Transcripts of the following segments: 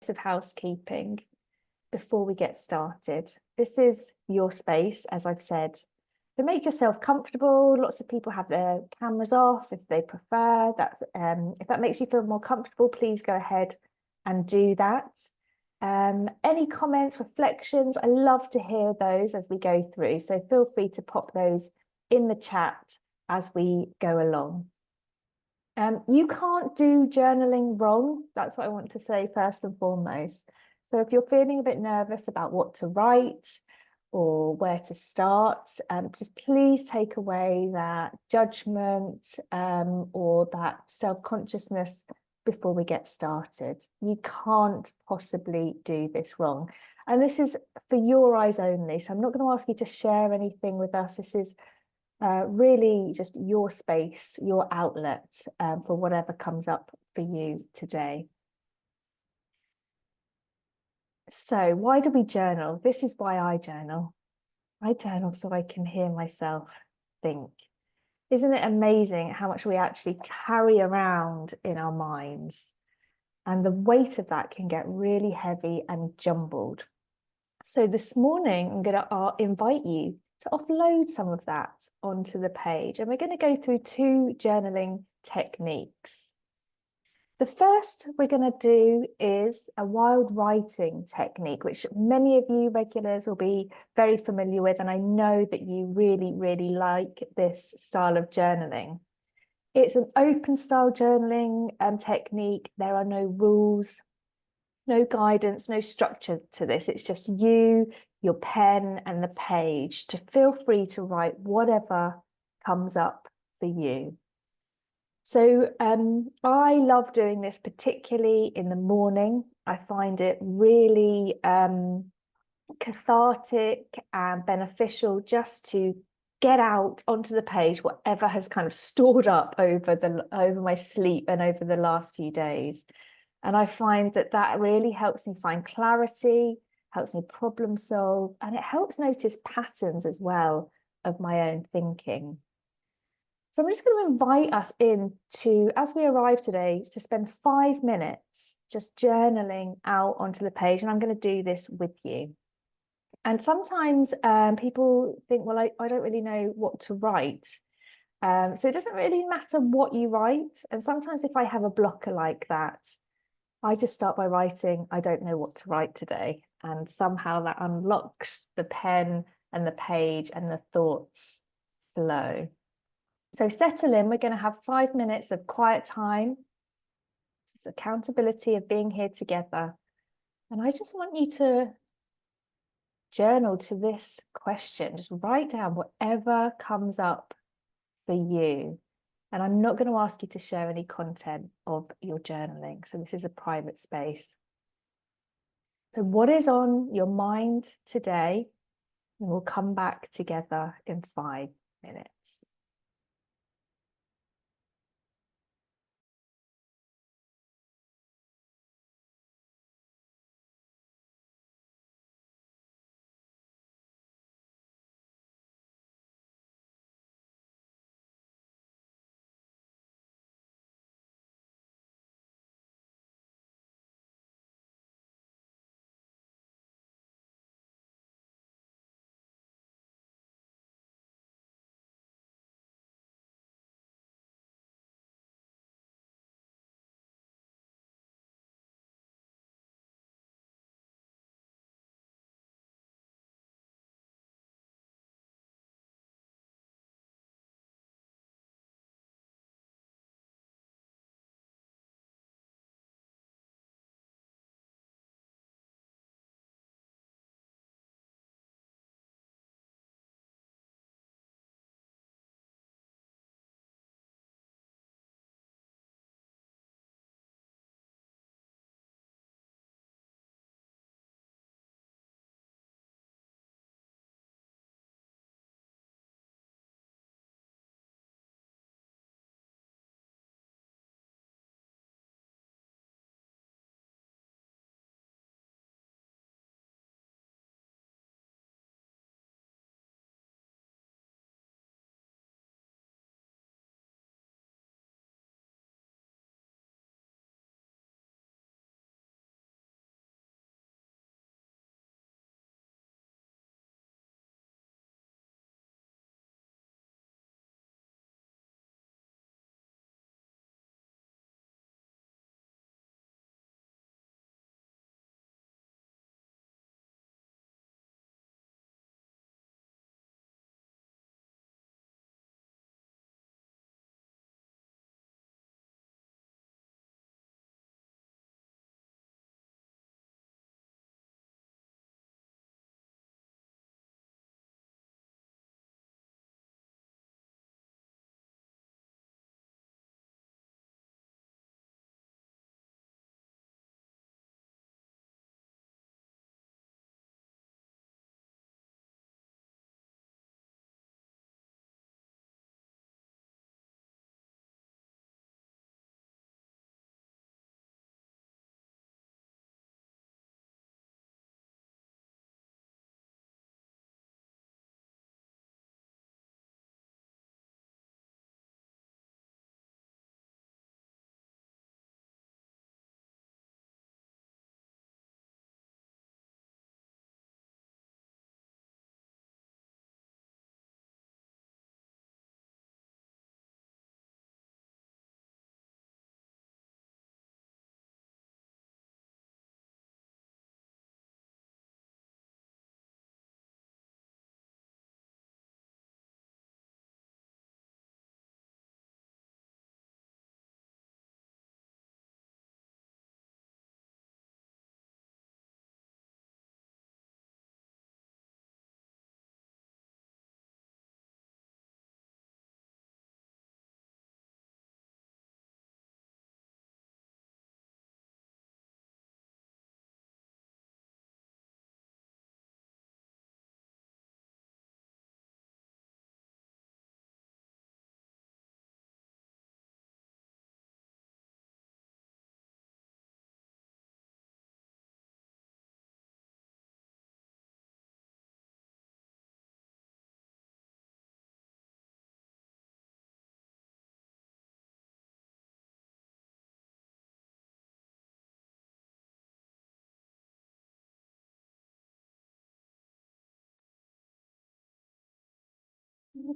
of housekeeping before we get started. This is your space, as I've said. So make yourself comfortable. Lots of people have their cameras off if they prefer. If that makes you feel more comfortable, please go ahead and do that. Any comments, reflections, I love to hear those as we go through. So feel free to pop those in the chat as we go along. You can't do journaling wrong. That's what I want to say first and foremost. So if you're feeling a bit nervous about what to write or where to start, just please take away that judgment or that self-consciousness before we get started. You can't possibly do this wrong. And this is for your eyes only. So I'm not going to ask you to share anything with us. This is really just your space, your outlet for whatever comes up for you today. So why do we journal? This is why I journal. I journal so I can hear myself think. Isn't it amazing how much we actually carry around in our minds? And the weight of that can get really heavy and jumbled. So this morning, I'm going to invite you to offload some of that onto the page. And we're going to go through 2 journaling techniques. The first we're going to do is a wild writing technique, which many of you regulars will be very familiar with. And I know that you really, really like this style of journaling. It's an open style journaling technique. There are no rules, no guidance, no structure to this. It's just you, your pen and the page to feel free to write whatever comes up for you. So I love doing this, particularly in the morning. I find it really cathartic and beneficial just to get out onto the page whatever has kind of stored up over my sleep and over the last few days. And I find that really helps me find clarity, helps me problem solve, and it helps notice patterns as well of my own thinking. So I'm just going to invite us in to, as we arrive today, to spend 5 minutes just journaling out onto the page. And I'm going to do this with you. And sometimes people think, well, I don't really know what to write. So it doesn't really matter what you write. And sometimes if I have a blocker like that, I just start by writing, I don't know what to write today. And somehow that unlocks the pen and the page and the thoughts flow. So settle in, we're going to have 5 minutes of quiet time. This is accountability of being here together. And I just want you to journal to this question. Just write down whatever comes up for you. And I'm not going to ask you to share any content of your journaling. So this is a private space. So what is on your mind today? And we'll come back together in 5 minutes.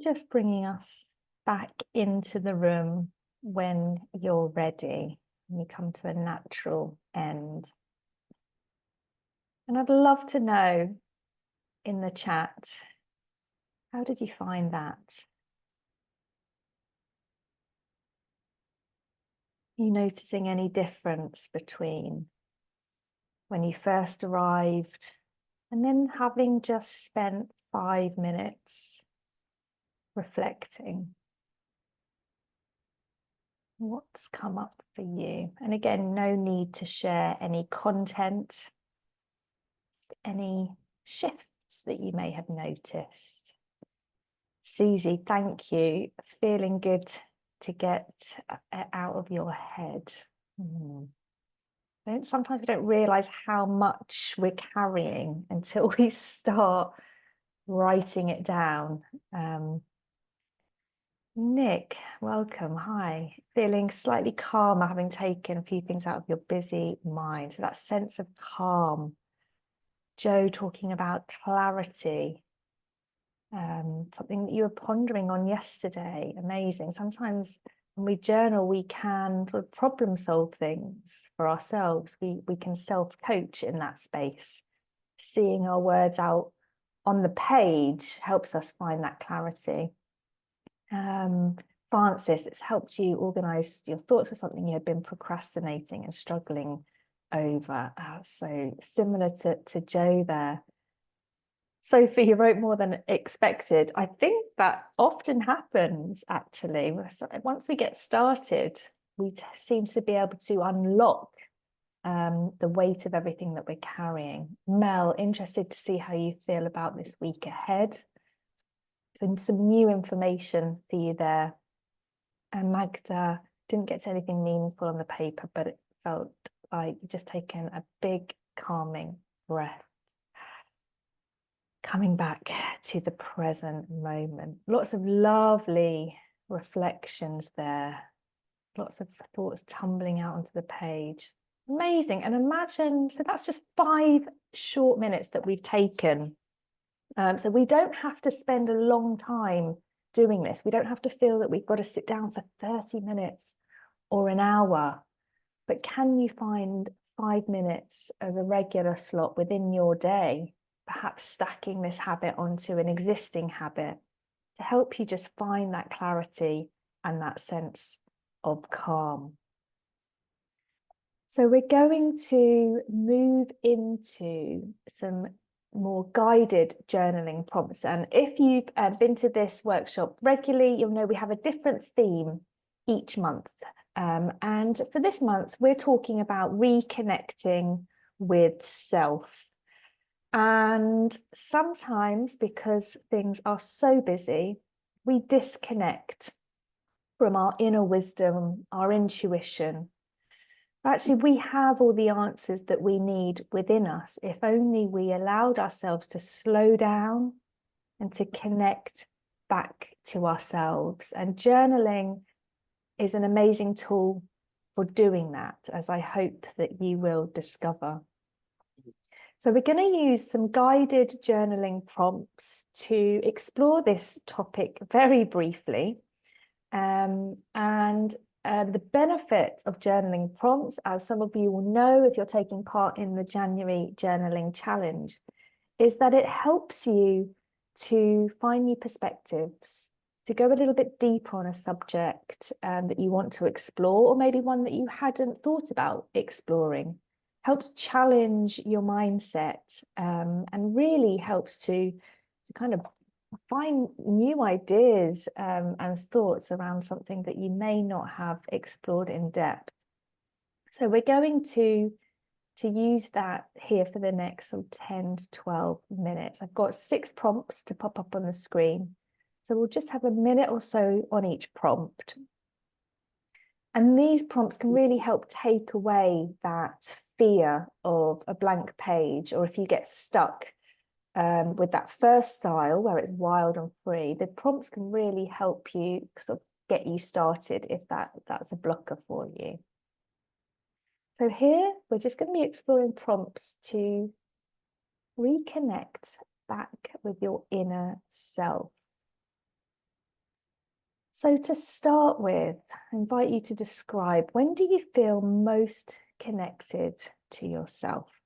Just bringing us back into the room when you're ready and you come to a natural end. And I'd love to know in the chat, how did you find that? Are you noticing any difference between when you first arrived and then having just spent 5 minutes reflecting? What's come up for you? And again, no need to share any content, any shifts that you may have noticed. Susie, thank you. Feeling good to get out of your head. Sometimes we don't realize how much we're carrying until we start writing it down. Nick, welcome. Hi. Feeling slightly calmer, having taken a few things out of your busy mind. So that sense of calm. Joe talking about clarity. Something that you were pondering on yesterday. Amazing. Sometimes when we journal, we can sort of problem solve things for ourselves. We can self-coach in that space. Seeing our words out on the page helps us find that clarity. Francis, it's helped you organize your thoughts for something you had been procrastinating and struggling over. So similar to Joe there. Sophie, you wrote more than expected. I think that often happens, actually. Once we get started, we seem to be able to unlock the weight of everything that we're carrying. Mel, interested to see how you feel about this week ahead. So some new information for you there. And Magda, didn't get to anything meaningful on the paper, but it felt like you've just taken a big calming breath. Coming back to the present moment. Lots of lovely reflections there. Lots of thoughts tumbling out onto the page. Amazing. And imagine, so that's just 5 short minutes that we've taken. So we don't have to spend a long time doing this. We don't have to feel that we've got to sit down for 30 minutes or an hour. But can you find 5 minutes as a regular slot within your day? Perhaps stacking this habit onto an existing habit to help you just find that clarity and that sense of calm. So we're going to move into some more guided journaling prompts. And if you've been to this workshop regularly, you'll know we have a different theme each month. And for this month, we're talking about reconnecting with self. And sometimes, because things are so busy, we disconnect from our inner wisdom, our intuition. Actually, we have all the answers that we need within us, if only we allowed ourselves to slow down and to connect back to ourselves. And journaling is an amazing tool for doing that, as I hope that you will discover. So we're going to use some guided journaling prompts to explore this topic very briefly. The benefit of journaling prompts, as some of you will know if you're taking part in the January Journaling Challenge, is that it helps you to find new perspectives, to go a little bit deeper on a subject that you want to explore, or maybe one that you hadn't thought about exploring. Helps challenge your mindset and really helps to kind of find new ideas and thoughts around something that you may not have explored in depth. So we're going to use that here for the next 10 to 12 minutes. I've got 6 prompts to pop up on the screen. So we'll just have a minute or so on each prompt. And these prompts can really help take away that fear of a blank page, or if you get stuck with that first style where it's wild and free, the prompts can really help you sort of get you started if that's a blocker for you. So here we're just going to be exploring prompts to reconnect back with your inner self. So to start with, I invite you to describe, when do you feel most connected to yourself?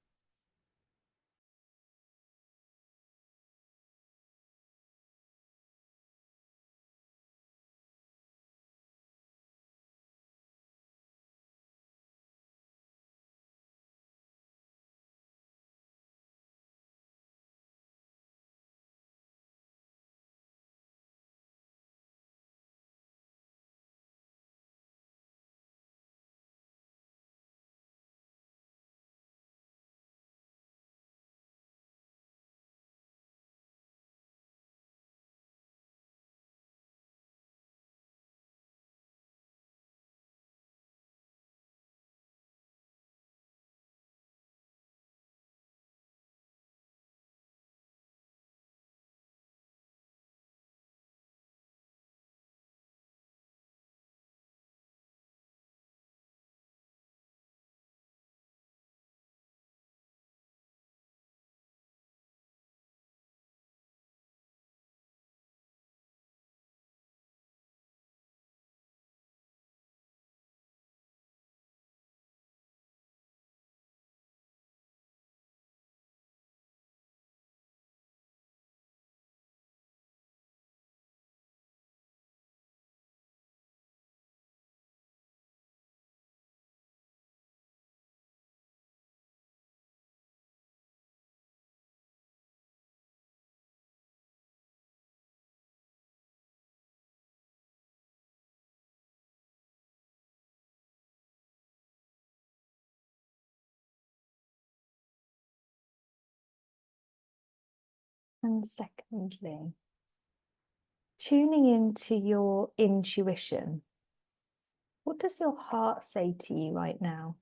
And secondly, tuning into your intuition. What does your heart say to you right now?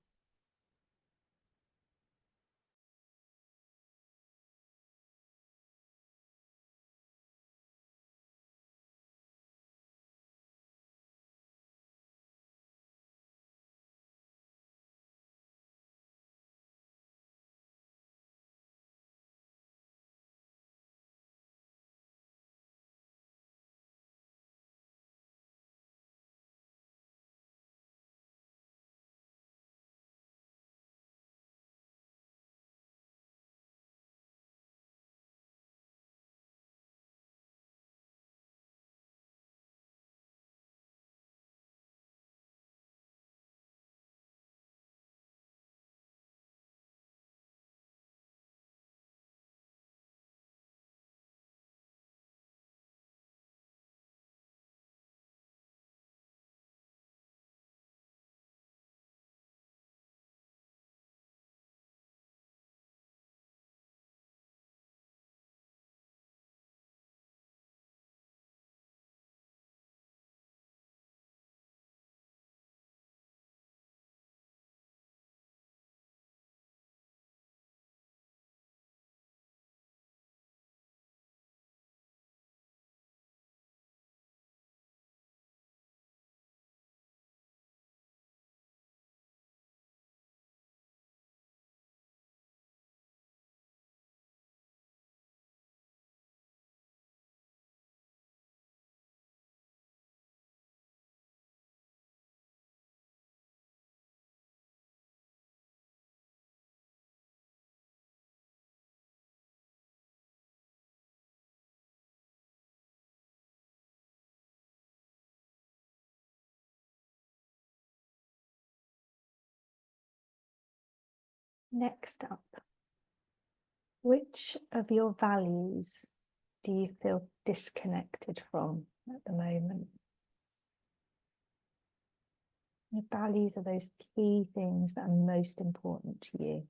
Next up, which of your values do you feel disconnected from at the moment? Your values are those key things that are most important to you.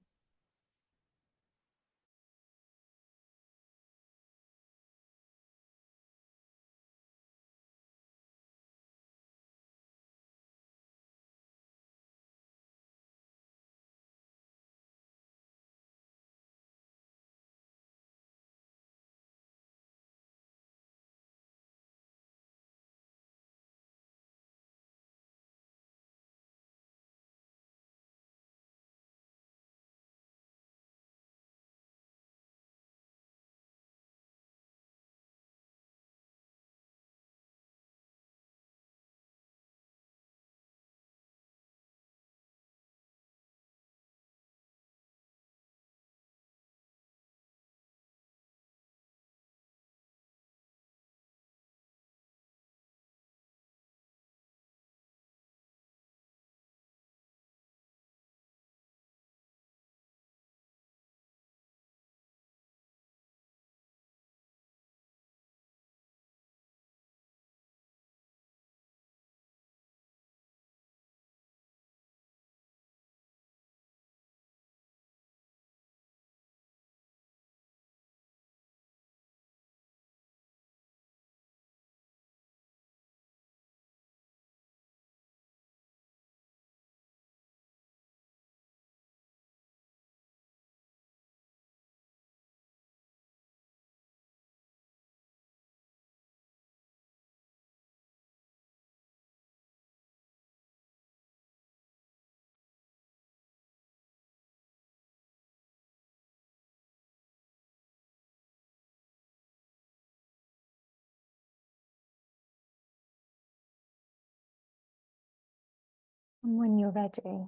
And when you're ready,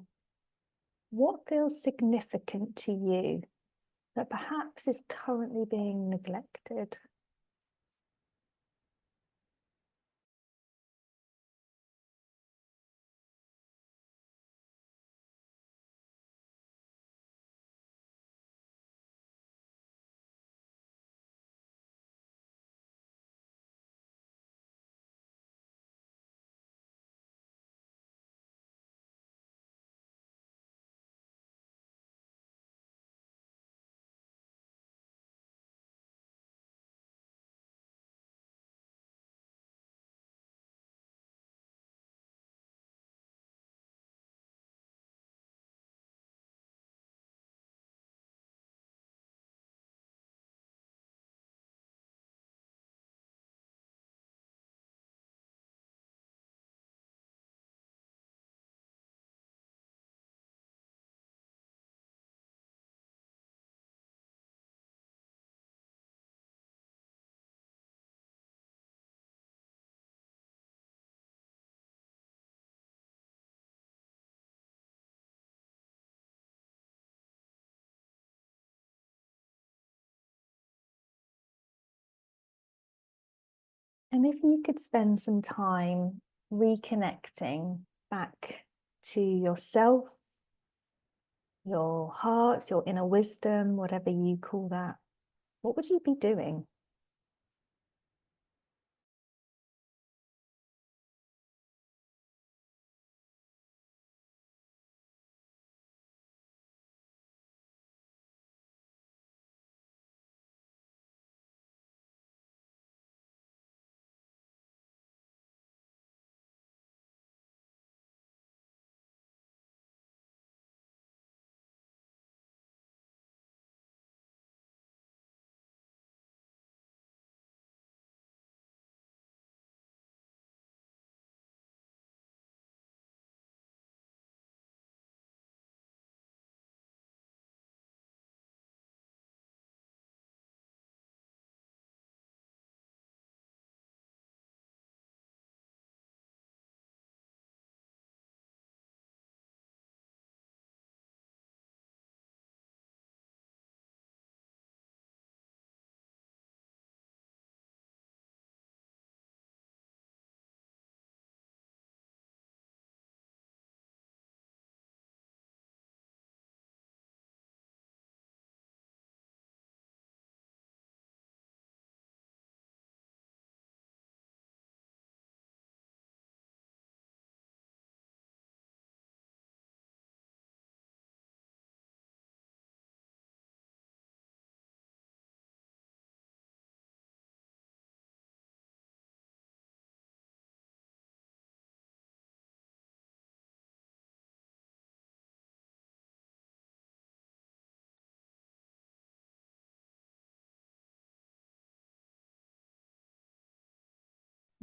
what feels significant to you that perhaps is currently being neglected? And if you could spend some time reconnecting back to yourself, your heart, your inner wisdom, whatever you call that, what would you be doing?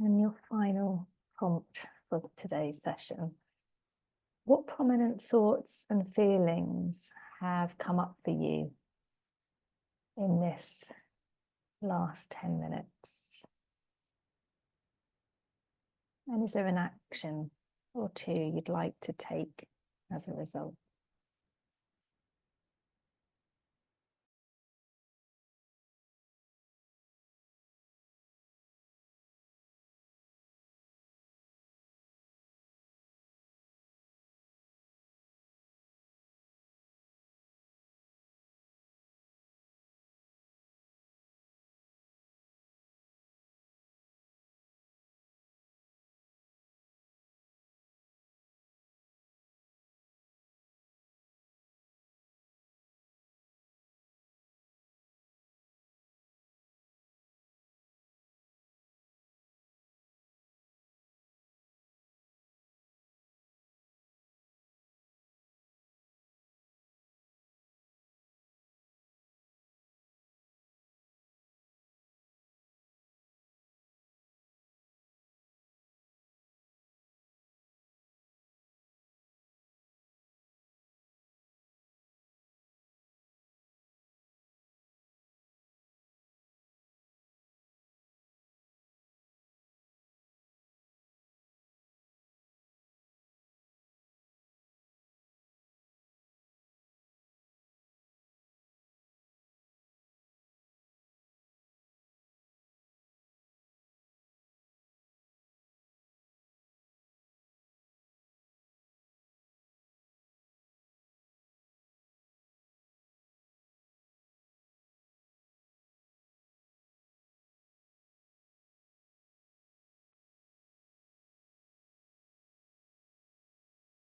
And your final prompt for today's session. What prominent thoughts and feelings have come up for you in this last 10 minutes? And is there an action or two you'd like to take as a result?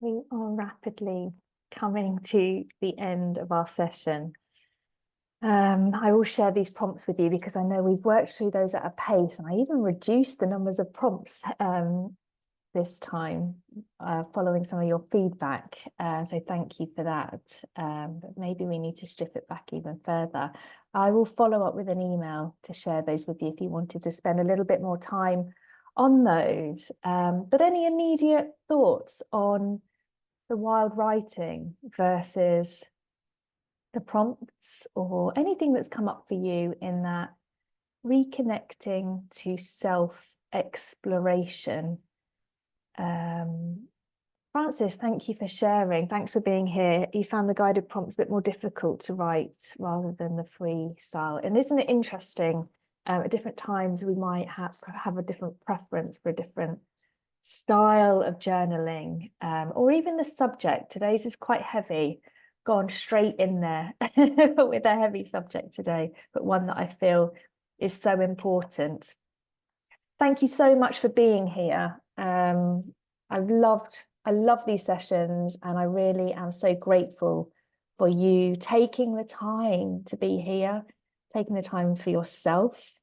We are rapidly coming to the end of our session. I will share these prompts with you because I know we've worked through those at a pace, and I even reduced the numbers of prompts this time following some of your feedback. So thank you for that. But maybe we need to strip it back even further. I will follow up with an email to share those with you if you wanted to spend a little bit more time on those. But any immediate thoughts on the wild writing versus the prompts, or anything that's come up for you in that reconnecting to self-exploration? Francis, thank you for sharing. Thanks for being here. You found the guided prompts a bit more difficult to write rather than the free style. And isn't it interesting? At different times, we might have a different preference for a different style of journaling, or even the subject. Today's is quite heavy, gone straight in there with a heavy subject today, but one that I feel is so important. Thank you so much for being here. I love these sessions, and I really am so grateful for you taking the time to be here, taking the time for yourself.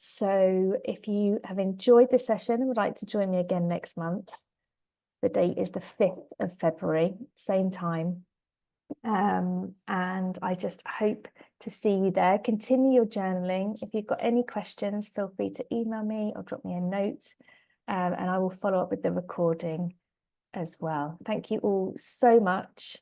So if you have enjoyed this session and would like to join me again next month, the date is the 5th of February, same time. And I just hope to see you there. Continue your journaling. If you've got any questions, feel free to email me or drop me a note, and I will follow up with the recording as well. Thank you all so much.